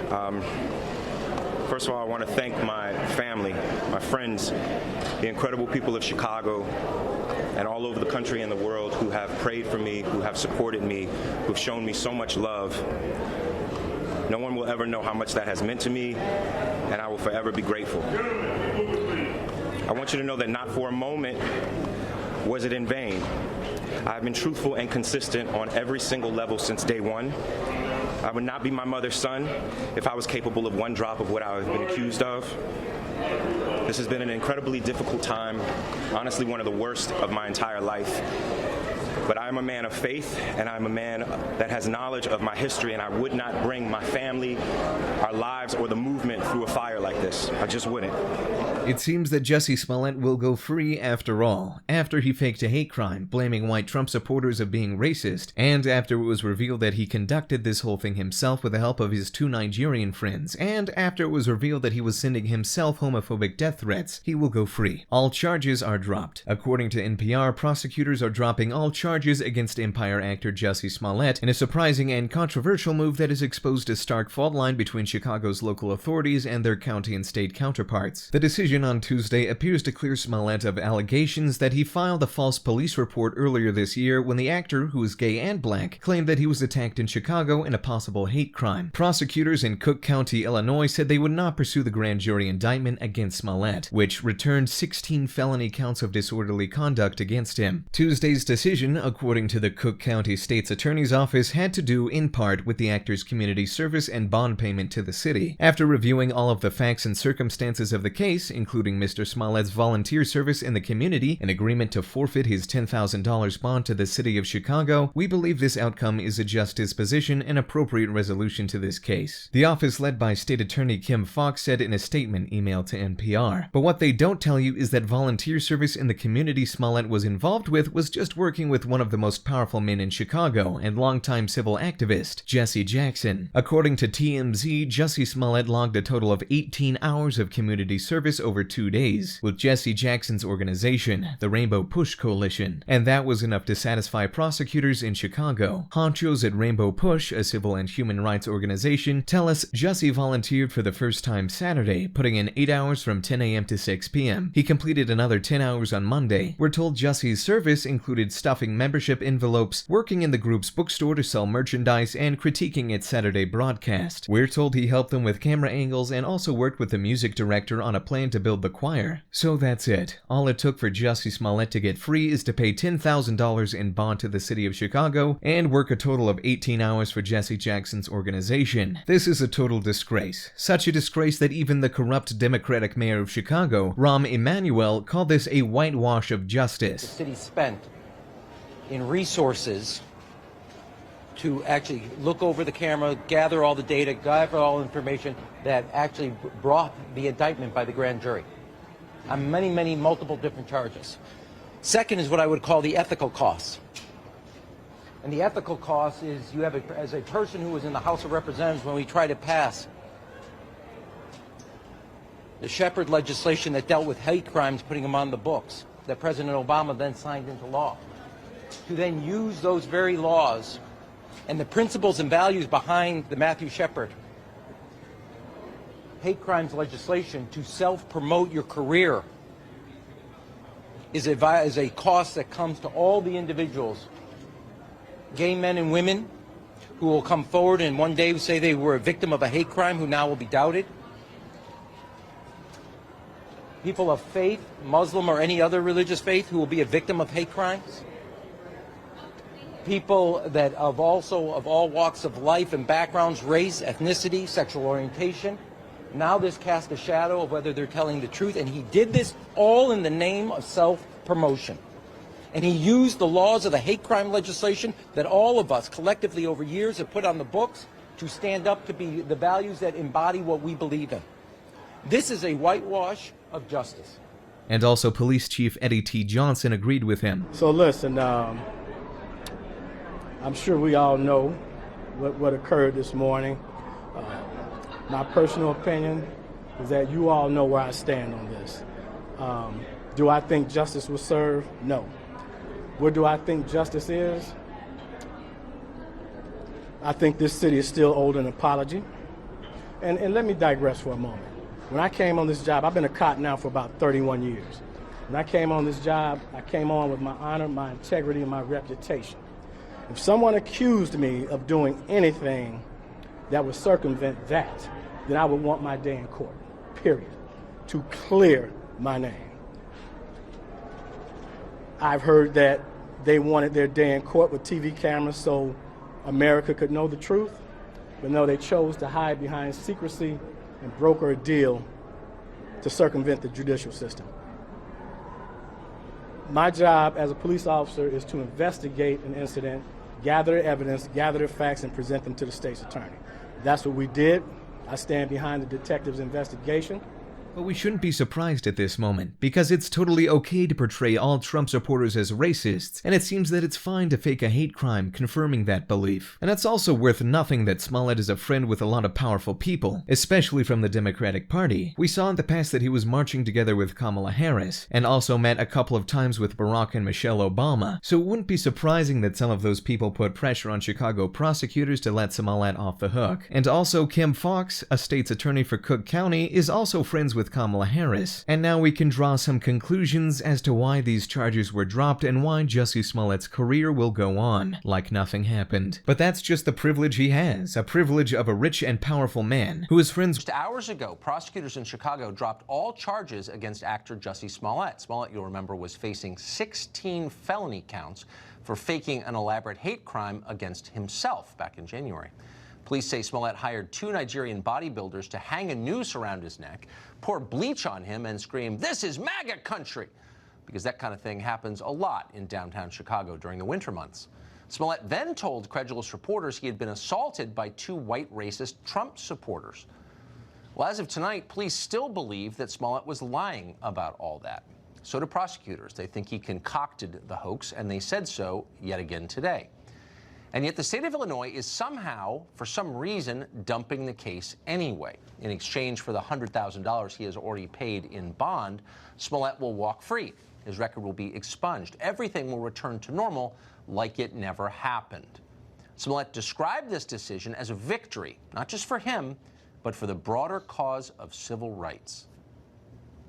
First of all, I want to thank my family, my friends, the incredible people of Chicago and all over the country and the world who have prayed for me, who have supported me, who've shown me so much love. No one will ever know how much that has meant to me, and I will forever be grateful. I want you to know that not for a moment was it in vain. I've been truthful and consistent on every single level since day one. I would not be my mother's son if I was capable of one drop of what I have been accused of. This has been an incredibly difficult time, honestly one of the worst of my entire life. But I am a man of faith, and I'm a man that has knowledge of my history, and I would not bring my family, our lives, or the movement through a fire like this. I just wouldn't. It seems that Jussie Smollett will go free after all, after he faked a hate crime, blaming white Trump supporters of being racist, and after it was revealed that he conducted this whole thing himself with the help of his 2 Nigerian friends, and after it was revealed that he was sending himself homophobic death threats, he will go free. All charges are dropped. According to NPR, prosecutors are dropping all charges against Empire actor Jussie Smollett in a surprising and controversial move that has exposed a stark fault line between Chicago's local authorities and their county and state counterparts. The decision on Tuesday appears to clear Smollett of allegations that he filed a false police report earlier this year when the actor, who is gay and black, claimed that he was attacked in Chicago in a possible hate crime. Prosecutors in Cook County, Illinois said they would not pursue the grand jury indictment against Smollett, which returned 16 felony counts of disorderly conduct against him. Tuesday's decision, according to the Cook County State's Attorney's Office, had to do in part with the actor's community service and bond payment to the city. After reviewing all of the facts and circumstances of the case, including Mr. Smollett's volunteer service in the community, an agreement to forfeit his $10,000 bond to the city of Chicago, we believe this outcome is a just disposition and appropriate resolution to this case. The office led by State Attorney Kim Foxx said in a statement emailed to NPR. But what they don't tell you is that volunteer service in the community Smollett was involved with was just working with one of the most powerful men in Chicago and longtime civil activist, Jesse Jackson. According to TMZ, Jussie Smollett logged a total of 18 hours of community service over 2 days with Jesse Jackson's organization, the Rainbow Push Coalition, and that was enough to satisfy prosecutors in Chicago. Honchos at Rainbow Push, a civil and human rights organization, tell us Jussie volunteered for the first time Saturday, putting in 8 hours from 10 a.m. to 6 p.m. He completed another 10 hours on Monday. We're told Jussie's service included stuffing membership envelopes, working in the group's bookstore to sell merchandise, and critiquing its Saturday broadcast. We're told he helped them with camera angles and also worked with the music director on a plan to build the choir. So that's it. All it took for Jussie Smollett to get free is to pay $10,000 in bond to the city of Chicago and work a total of 18 hours for Jesse Jackson's organization. This is a total disgrace. Such a disgrace that even the corrupt Democratic mayor of Chicago, Rahm Emanuel, called this a whitewash of justice. The city spent in resources to actually look over the camera, gather all the data, gather all information that actually brought the indictment by the grand jury on many, multiple different charges. Second is what I would call the ethical costs. And the ethical cost is you have, as a person who was in the House of Representatives when we tried to pass the Shepard legislation that dealt with hate crimes, putting them on the books, that President Obama then signed into law, to then use those very laws and the principles and values behind the Matthew Shepard hate crimes legislation to self-promote your career is a cost that comes to all the individuals, gay men and women, who will come forward and one day say they were a victim of a hate crime who now will be doubted. People of faith, Muslim or any other religious faith, who will be a victim of hate crimes. People that of all walks of life and backgrounds, race, ethnicity, sexual orientation. Now this casts a shadow of whether they're telling the truth, and he did this all in the name of self-promotion. And he used the laws of the hate crime legislation that all of us collectively over years have put on the books to stand up to be the values that embody what we believe in. This is a whitewash of justice. And also Police Chief Eddie T. Johnson agreed with him. So listen, I'm sure we all know what occurred this morning. My personal opinion is that you all know where I stand on this. Do I think justice was served? No. Where do I think justice is? I think this city is still owed an apology. And let me digress for a moment. When I came on this job, I've been a cop now for about 31 years. When I came on this job, I came on with my honor, my integrity, and my reputation. If someone accused me of doing anything that would circumvent that, then I would want my day in court, period, to clear my name. I've heard that they wanted their day in court with TV cameras so America could know the truth, but no, they chose to hide behind secrecy and broker a deal to circumvent the judicial system. My job as a police officer is to investigate an incident, gather evidence, gather the facts, and present them to the state's attorney. That's what we did. I stand behind the detective's investigation. But we shouldn't be surprised at this moment, because it's totally okay to portray all Trump supporters as racists, and it seems that it's fine to fake a hate crime confirming that belief. And it's also worth nothing that Smollett is a friend with a lot of powerful people, especially from the Democratic Party. We saw in the past that he was marching together with Kamala Harris, and also met a couple of times with Barack and Michelle Obama, so it wouldn't be surprising that some of those people put pressure on Chicago prosecutors to let Smollett off the hook. And also Kim Foxx, a state's attorney for Cook County, is also friends with Kamala Harris, and now we can draw some conclusions as to why these charges were dropped and why Jussie Smollett's career will go on like nothing happened. But that's just the privilege he has, a privilege of a rich and powerful man who is friends. Just hours ago, prosecutors in Chicago dropped all charges against actor Jussie Smollett. Smollett, you'll remember, was facing 16 felony counts for faking an elaborate hate crime against himself back in January. Police say Smollett hired 2 Nigerian bodybuilders to hang a noose around his neck, pour bleach on him, and scream, "This is MAGA country!" because that kind of thing happens a lot in downtown Chicago during the winter months. Smollett then told credulous reporters he had been assaulted by 2 white racist Trump supporters. Well, as of tonight, police still believe that Smollett was lying about all that. So do prosecutors. They think he concocted the hoax, and they said so yet again today. And yet the state of Illinois is somehow, for some reason, dumping the case anyway. In exchange for the $100,000 he has already paid in bond, Smollett will walk free. His record will be expunged. Everything will return to normal like it never happened. Smollett described this decision as a victory, not just for him, but for the broader cause of civil rights.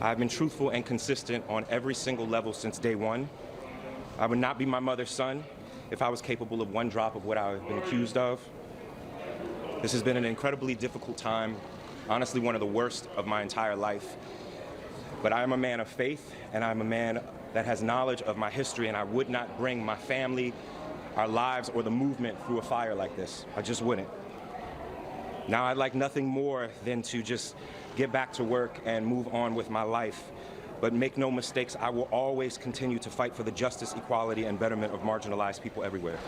I've been truthful and consistent on every single level since day one. I would not be my mother's son if I was capable of one drop of what I've been accused of. This has been an incredibly difficult time, honestly one of the worst of my entire life. But I am a man of faith, and I'm a man that has knowledge of my history, and I would not bring my family, our lives, or the movement through a fire like this. I just wouldn't. Now I'd like nothing more than to just get back to work and move on with my life. But make no mistakes, I will always continue to fight for the justice, equality, and betterment of marginalized people everywhere.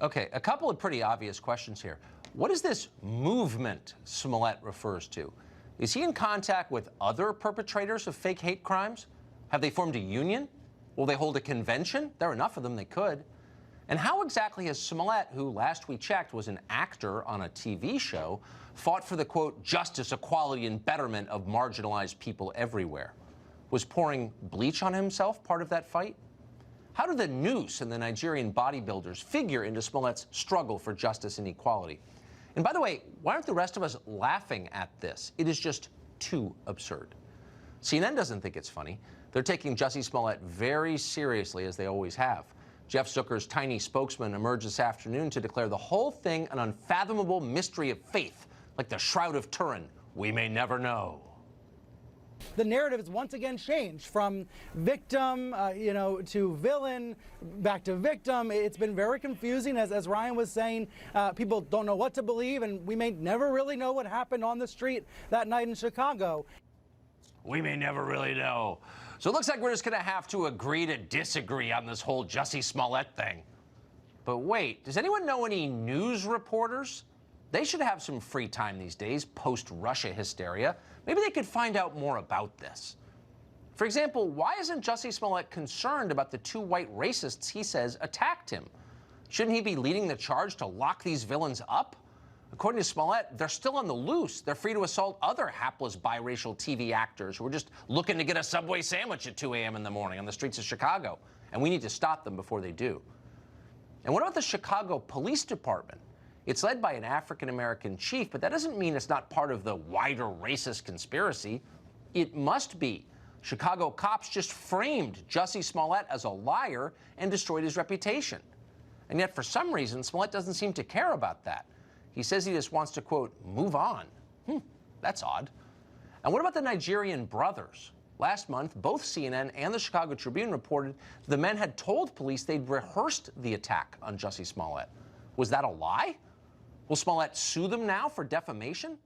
Okay, a couple of pretty obvious questions here. What is this movement Smollett refers to? Is he in contact with other perpetrators of fake hate crimes? Have they formed a union? Will they hold a convention? There are enough of them they could. And how exactly has Smollett, who last we checked was an actor on a TV show, fought for the, quote, justice, equality, and betterment of marginalized people everywhere? Was pouring bleach on himself part of that fight? How do the noose and the Nigerian bodybuilders figure into Smollett's struggle for justice and equality? And by the way, why aren't the rest of us laughing at this? It is just too absurd. CNN doesn't think it's funny. They're taking Jussie Smollett very seriously, as they always have. Jeff Zucker's tiny spokesman emerged this afternoon to declare the whole thing an unfathomable mystery of faith, like the Shroud of Turin. We may never know. The narrative has once again changed from victim, to villain, back to victim. It's been very confusing, as Ryan was saying. People don't know what to believe, and we may never really know what happened on the street that night in Chicago. We may never really know. So it looks like we're just going to have to agree to disagree on this whole Jussie Smollett thing. But wait, does anyone know any news reporters? They should have some free time these days, post-Russia hysteria. Maybe they could find out more about this. For example, why isn't Jussie Smollett concerned about the 2 white racists he says attacked him? Shouldn't he be leading the charge to lock these villains up? According to Smollett, they're still on the loose. They're free to assault other hapless biracial TV actors who are just looking to get a Subway sandwich at 2 a.m. in the morning on the streets of Chicago. And we need to stop them before they do. And what about the Chicago Police Department? It's led by an African-American chief, but that doesn't mean it's not part of the wider racist conspiracy. It must be. Chicago cops just framed Jussie Smollett as a liar and destroyed his reputation. And yet, for some reason, Smollett doesn't seem to care about that. He says he just wants to, quote, move on. That's odd. And what about the Nigerian brothers? Last month, both CNN and the Chicago Tribune reported the men had told police they'd rehearsed the attack on Jussie Smollett. Was that a lie? Will Smollett sue them now for defamation?